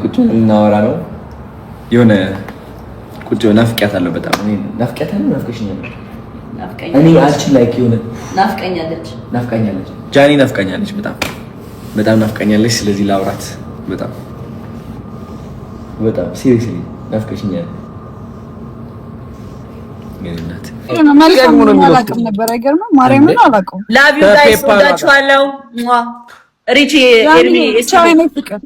ቁጭ እናወራ ነው የሆነ ቁጭ ናፍቂያታለሁ በጣም እኔ ናፍቂያታለሁ ናፍቀሽኛል እኔ አልችል ላይክ የሆነ ናፍቀኛለች ጃኒ ናፍቀኛለች በጣም ናፍቀኛለች ስለዚህ ላውራት በጣም ሲሪየስሊ ናፍቀሽኛል ገናት እኔ መልካም ነው አላውቅም ነበር አይገርምም ማርያምን አላውቅም ላቭ ዩ ጋይስ ወዳችኋለሁ ሪቺ ኤርሚ ቻው ነው ፍቅር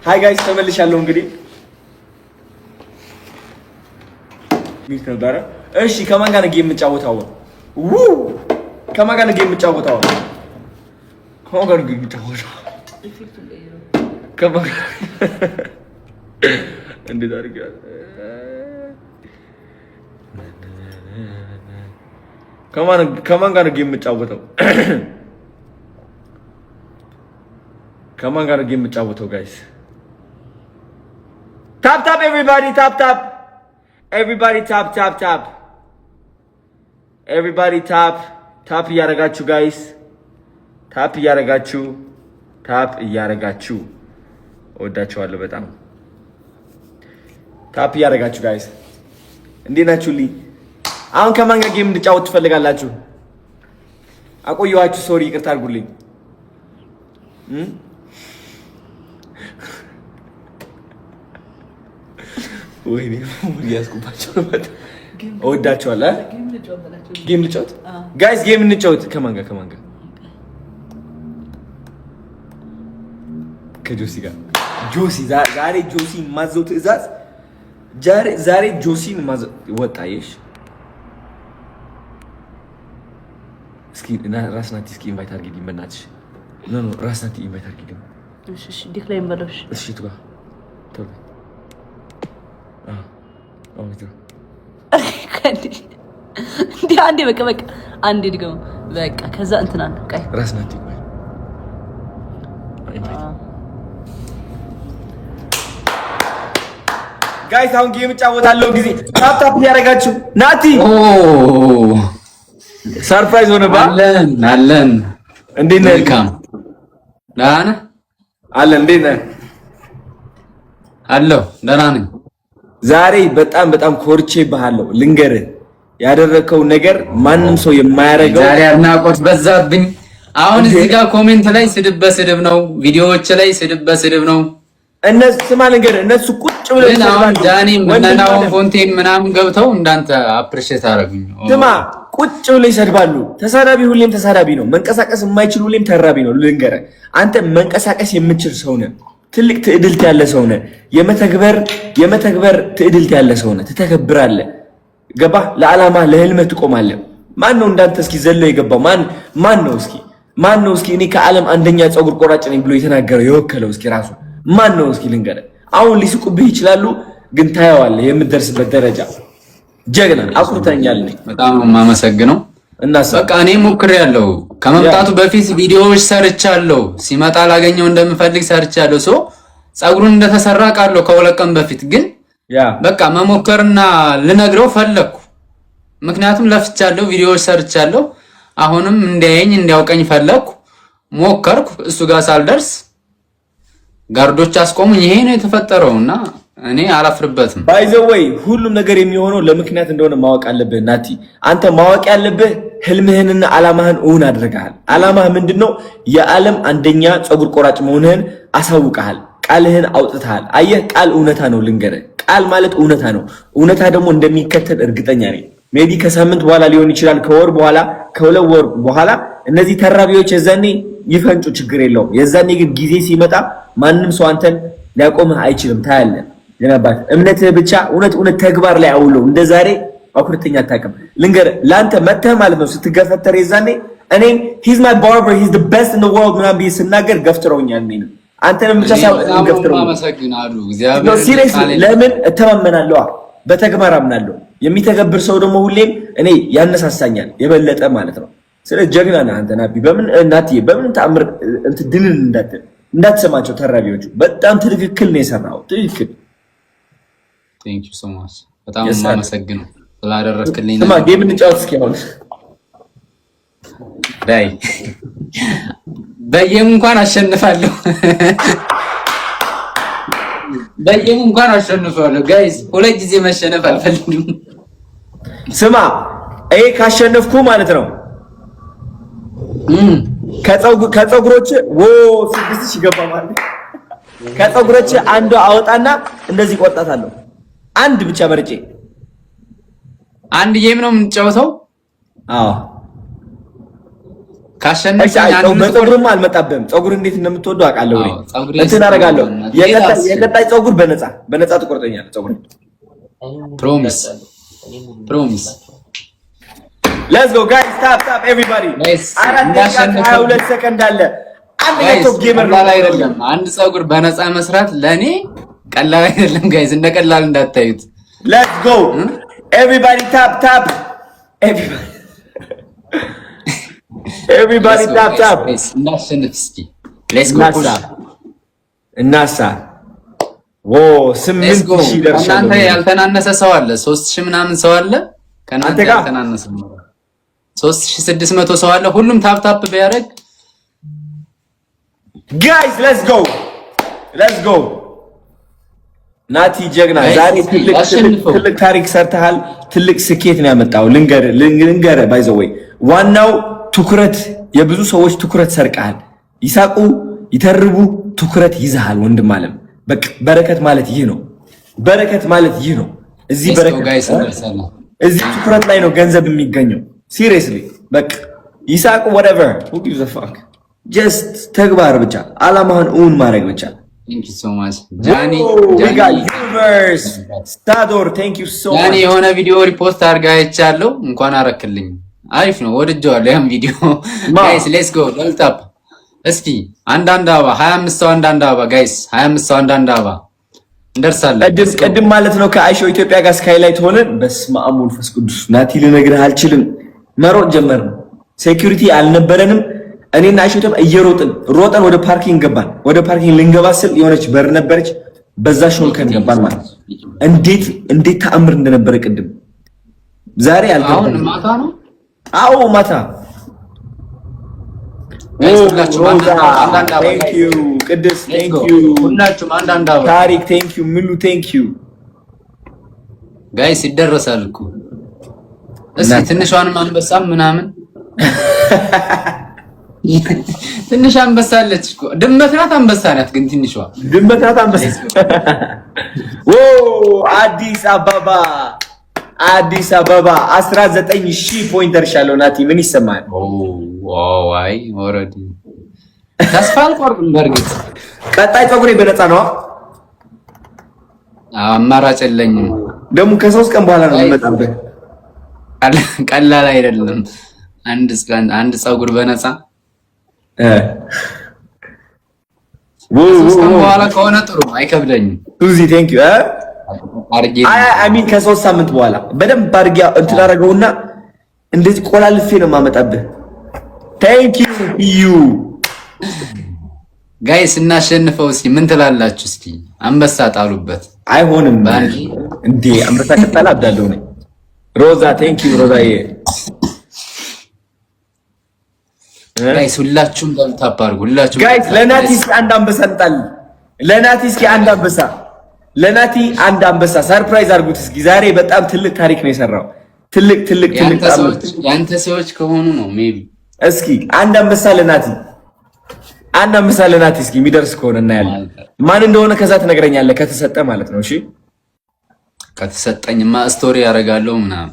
ሃይ ጋይስ ተመልሻለሁ እንግዲህ ሚስት ነበር እሺ ከማን ጋር ነው ጌም የምጫወተው ከማን ጋር ነው ጌም የምጫወተው ከማን ጋር ነው ጌም የምጫወተው ከማን እንዴት አድርገህ ከማን ጋር ነው ጌም የምጫወተው ከማን ጋር ነው ጌም የምጫወተው ጋይስ Tap everybody tap everybody tap everybody tap እያረጋችሁ guys tap እያረጋችሁ ወዳችኋለሁ በጣም tap እያረጋችሁ guys እንዴት ናችሁልኝ አሁን ከማን ጋር ጌም እንድጫወት ትፈልጋላችሁ አቆየኋችሁ ሶሪ ይቅርታ አድርጉልኝ ወይኔ ሙሉ ያስቁባቸው ነው ማለት ወዳቸዋለሁ ጌም ልጫወት ጋይስ ጌም እንጫወት ከማን ጋር ከጆሲ ጋር ዛሬ ጆሲ ማዘው ትዕዛዝ ዛሬ ጆሲን ማዘው ወጣየሽ እስኪ እና ራስናቲ እስኪ ኢንቫይት አድርጊልኝ በእናትሽ ኖ ራስናቲ ኢንቫይት አድርጊልኝ እሺ ዲክላይን በለሽ እሺ ትጋ ተው እንዴ አንዴ በቃ አንዴ ድገው በቃ ከዛ እንትናን ቀይ ራስ ናቲ ጋይስ አሁን ጌም ጫወታለሁ ጊዜ ታፕ ያረጋችሁ ናቲ ሰርፕራይዝ ሆነባ አለን እንዴት ነህ ልካም ዳና አለን እንዴት ነህ አለው ደህና ነኝ ዛሬ በጣም ኮርቼ ባሃለው ልንገርህ ያደረከው ነገር ማንንም ሰው የማያረጋው ዛሬ አድናቆት በዛብኝ አሁን እዚህ ጋር ኮሜንት ላይ ስድብ በስድብ ነው ቪዲዮዎች ላይ ስድብ በስድብ ነው እነሱ ስማ ነገር እነሱ ቁጭ ብለው አሁን ዳኒ ምናናው ፎንቴን ምናምን ገብተው እንዳንተ አፕሪሺየት አረጉኝ ስማ ቁጭ ብለው ይሰድባሉ ተሳዳቢ ሁሌም ተሳዳቢ ነው መንቀሳቀስ የማይችል ሁሌም ተራቢ ነው ልንገርህ አንተ መንቀሳቀስ የምትችል ሰው ነህ ትልቅ ትዕድልት ያለ ሰው ነህ የመተግበር ትዕድልት ያለ ሰው ነህ ትተከብራለህ ገባ ለዓላማ ለህልምህ ትቆማለህ ማን ነው እንዳንተ እስኪ ዘሎ የገባው ማን ነው እስኪ እኔ ከዓለም አንደኛ ጸጉር ቆራጭ ነኝ ብሎ የተናገረው የወከለው እስኪ ራሱ ማን ነው እስኪ ልንገርህ አሁን ሊስቁብህ ይችላሉ ግን ታየዋለህ የምትደርስበት ደረጃ ጀግና አቁርተኛል በጣም ማመሰግነው እና በቃ እኔ ሞክሬያለሁ ከመምጣቱ በፊት ቪዲዮዎች ሰርቻለሁ ሲመጣ ላገኘው እንደምፈልግ ሰርቻለሁ ሶ ጸጉሩን እንደተሰራ ቃለሁ ከሁለት ቀን በፊት ግን በቃ መሞከርና ልነግረው ፈለኩ ምክንያቱም ለፍቻለሁ ቪዲዮዎች ሰርቻለሁ አሁንም እንዲያየኝ እንዲያውቀኝ ፈለኩ ሞከርኩ እሱ ጋር ሳልደርስ ጋርዶች አስቆሙኝ ይሄ ነው የተፈጠረውና እኔ አላፍርበትም ባይ ዘ ወይ ሁሉም ነገር የሚሆነው ለምክንያት እንደሆነ ማወቅ አለብህ ናቲ አንተ ማወቅ ያለብህ ህልምህንና ዓላማህን እውን አድርገሃል ዓላማህ ምንድነው የዓለም አንደኛ ጸጉር ቆራጭ መሆንህን አሳውቀሃል ቃልህን አውጥተሃል አየህ ቃል እውነታ ነው ልንገርህ ቃል ማለት እውነታ ነው እውነታ ደግሞ እንደሚከተል እርግጠኛ ነኝ ሜቢ ከሳምንት በኋላ ሊሆን ይችላል ከወር በኋላ ከሁለት ወር በኋላ እነዚህ ተራቢዎች የዛኔ ይፈንጩ ችግር የለውም የዛኔ ግን ጊዜ ሲመጣ ማንንም ሰው አንተን ሊያቆምህ አይችልም ታያለህ የናባት እምነትህ ብቻ እውነት ተግባር ላይ አውለው እንደዛሬ አኩርተኛ አታውቅም ልንገርህ ላንተ መተህ ማለት ነው ስትገፈተር የዛኔ እኔም he's my barber he's the best in the world ምናምን ብዬ ስናገር ገፍትረውኛል እኔንም አንተንም ብቻ ገፍትረው አመሰግናለሁ እግዚአብሔር ለምን እተማመናለሁ በተግባር አምናለሁ የሚተገብር ሰው ደግሞ ሁሌም እኔ ያነሳሳኛል የበለጠ ማለት ነው ስለዚህ ጀግና ነህ አንተ ናቢ በምን ተአምር እንትን ድልን እንዳትሰማቸው ተራቢዎቹ በጣም ትክክል ነው የሰራው ትክክል Thank you so much በጣም የማመሰግነው ስላደረክልኝ። ስማ ጌም እንጫወት እስኪ አሁን ዳይ በየም እንኳን አሸንፋለሁ በየም እንኳን አሸንፋለሁ። ጋይስ ሁለት ጊዜ መሸነፍ አልፈልግም። ስማ ይሄ ካሸነፍኩ ማለት ነው ከፀጉሮች 6000 ገባ ማለት ከፀጉሮች አንዷ አወጣና እንደዚህ ቆጣታለሁ። አንድ ብቻ መርጬ አንድ ጌም ነው የምንጫወተው። አዎ ካሸነፍኩ ፀጉርም አልመጣብህም። ፀጉር እንዴት እንደምትወደው አውቃለሁ። እንትን አደርጋለሁ። የቀጣይ ፀጉር በነፃ ትቆርጠኛለህ። ፀጉር ፕሮሚስ Let's go guys, tap everybody. አራት ደቂቃ 22 ሰከንድ አለ። አንድ ቶፕ ጌመር ነው አይደለም። አንድ ፀጉር በነፃ መስራት ለኔ ቀላል አይደለም ጋይስ፣ እንደ ቀላል እንዳታዩት። Let's go everybody, tap everybody tap እናሸንፍ እስኪ። Let's go እናሳ ስምንት ደርሻለሁ። እናንተ ያልተናነሰ ሰው አለ 3000 ምናምን ሰው አለ ከናንተ ያልተናነሰ 3600 ሰው አለ። ሁሉም ታፕ ቢያደርግ ጋይስ let's go ናቲ ጀግና፣ ዛሬ ትልቅ ታሪክ ሰርተሃል። ትልቅ ስኬት ነው ያመጣው። ልንገር ባይ ዘ ወይ ዋናው ትኩረት፣ የብዙ ሰዎች ትኩረት ሰርቀሃል። ይሳቁ ይተርቡ ትኩረት ይዘሃል ወንድም አለም። በቃ በረከት ማለት ይህ ነው። እዚህ ትኩረት ላይ ነው ገንዘብ የሚገኘው። ሲሪየስሊ በቃ ይሳቅ whatever who gives a fuck just ተግባር ብቻ፣ አላማህን እውን ማድረግ ብቻ። thank you so much ጃኒ universe ስታዶር thank you so much ጃኒ። የሆነ ቪዲዮ ሪፖስት አድርጋ አይቻለሁ፣ እንኳን አረክልኝ። አሪፍ ነው፣ ወድጄዋለሁ ያን ቪዲዮ። ጋይስ ሌትስ ጎ ዶልት አፕ። እስኪ አንዳንድ አበባ 25 ሰው አንዳንድ አበባ ጋይስ 25 ሰው አንዳንድ አበባ እንደርሳለን። ቅድም ማለት ነው ከአይሾ ኢትዮጵያ ጋር ስካይላይት ሆነን በስመ አብ ወመንፈስ ቅዱስ ናቲ ልነግርህ አልችልም። መሮጥ ጀመርን። ሴኩሪቲ አልነበረንም። እኔና አይሾ ኢትዮጵያ ሮጠን ወደ ፓርኪንግ ገባን። ወደ ፓርኪንግ ልንገባ ስል የሆነች በር ነበረች፣ በዛ ሾልከን ገባን ማለት እንዴት ተአምር እንደነበረ ቅድም። ዛሬ አሁን ማታ ነው። አዎ ማታ ቅድስ ሁላችሁም አንዳንድ አበባ። ታሪክ ቴንክ ዩ ምሉ ቴንክ ዩ ጋይስ። ይደረሳል እኮ እስኪ ትንሿንም አንበሳም ምናምን ትንሽ አንበሳ አለች እኮ ድመት ናት። አንበሳ ናት ግን ትንሿ ድመት ናት። አንበሳ አዲስ አበባ 19000 ፖይንት ደርሻለሁ። ናቲ ምን ይሰማል? ዋይ ኦሬዲ ተስፋ አልቆርጥም። በእርግጥ ቀጣይ ፀጉሬ በነፃ ነው። አማራጭ የለኝም። ደግሞ ከ3 ቀን በኋላ ነው የሚመጣብህ። ቀላል አይደለም። አንድ ፀጉር በነፃ በኋላ ከሆነ ጥሩ አይከብደኝም። ሱዚ ቴንክ ዩ አሚን ከ3 ሳምንት በኋላ በደንብ አድርጌ እንትን አደረገውና እንደዚህ ቆላልፌ ነው የማመጣብህ። ቴንክ ዩ ጋይስ። እናሸንፈው እስኪ ምን ትላላችሁ? እስኪ አንበሳ ጣሉበት። አይሆንም እንዴ አንበሳ ከጣላ አብዳለሁ ነኝ። ሮዛ ቴንክ ዩ ሮዛዬ። ጋይስ ሁላችሁም ዳልታፕ አድርጉ። ሁላችሁም ጋይስ ለናቲ እስኪ አንድ አንበሳ እንጣል። ለናቲ አንድ አንበሳ ሰርፕራይዝ አድርጉት እስኪ። ዛሬ በጣም ትልቅ ታሪክ ነው የሰራው። ትልቅ ያንተ ሰዎች ከሆኑ ነው ሜቢ። እስኪ አንድ አንበሳ ለናቲ እስኪ የሚደርስ ከሆነ እናያለን። ማን እንደሆነ ከዛ ትነግረኛለህ ከተሰጠ ማለት ነው። እሺ ከተሰጠኝማ ስቶሪ ያደርጋለሁ ምናምን።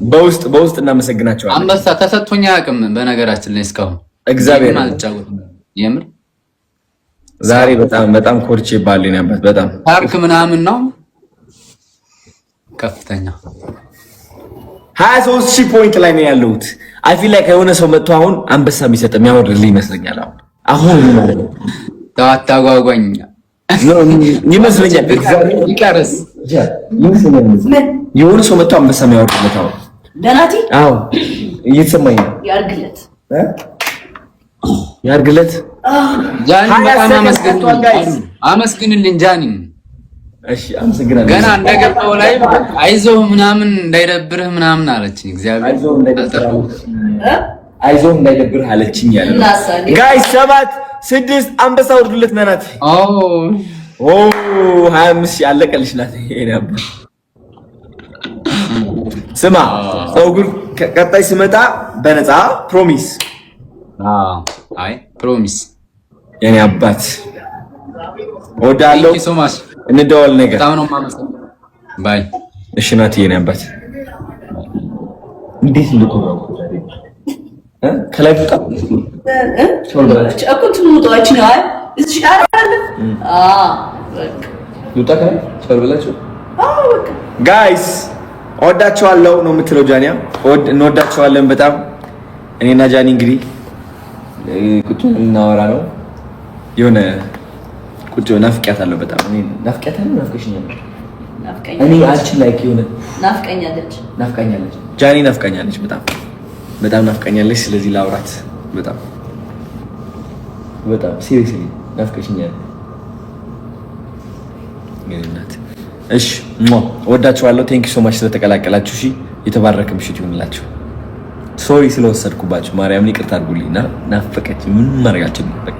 በውስጥ እናመሰግናቸዋለን። አንበሳ ተሰጥቶኝ አያውቅም በነገራችን ላይ እስካሁን። እግዚአብሔር አልጫወትም የምር። ዛሬ በጣም ኮርቼ ባለኝ ነበር። በጣም ፓርክ ምናምን ነው ከፍተኛ 23000 ፖይንት ላይ ነው ያለሁት። አይ ፊል ላይክ የሆነ ሰው መጥቶ አሁን አንበሳ የሚሰጥ የሚያወርድልኝ ይመስለኛል። አሁን ታጓጓኝ ይመስለኛል። ይቀርስ የሆነ ሰው መጥቶ አንበሳ የሚያወርድለት አሁን ደናቲ። አዎ እየተሰማኝ ነው። ያርግለት ጃኒ በጣም አመስግንልኝ ጃኒ። እሺ አመሰግናለሁ። ገና እንደገባው ላይ አይዞህ ምናምን እንዳይደብርህ ምናምን አለችኝ። እግዚአብሔር አይዞህ እንዳይደብርህ አለችኝ ያለ ጋይስ 7 6 አንበሳ ወርዱለት ናት። ኦ 25 ያለቀልሽ ናት። ይሄ ነበር። ስማ ፀጉር ቀጣይ ስመጣ በነፃ ፕሮሚስ። አይ ፕሮሚስ የኔ አባት ወዳለው እንደዋል ነገር በጣም ነው የማመሰግነው። ባይ እሺ ናት የኔ አባት እንዴት ልቆረው ከላይ ብጣ እኮ ትሙጣዎች ነው አይደል? እዚህ አራለ ሉጣ ከላይ ቸርበላችሁ ጋይስ ወዳቸዋለሁ ነው የምትለው ጃኒያ። እንወዳቸዋለን በጣም እኔና ጃኒ እንግዲህ ቁጭ እናወራ ነው የሆነ ቁጭ ናፍቂያታለሁ በጣም እኔ ናፍቂያታለሁ። ናፍቀሽኛል እኔ አንቺ ላይክ የሆነ ናፍቀኛለች ጃኒ ናፍቀኛለች በጣም ናፍቀኛለች። ስለዚህ ላውራት በጣም ሲሪየስሊ ናፍቀሽኛል እናት። እሺ ወዳችኋለሁ። ቴንክ ዩ ሶ ማች ስለተቀላቀላችሁ። እሺ የተባረከ ምሽት ይሁንላችሁ። ሶሪ ስለወሰድኩባችሁ ማርያምን ይቅርታ አድርጉልኝና ናፈቀች ምን ማድረጋችን በቃ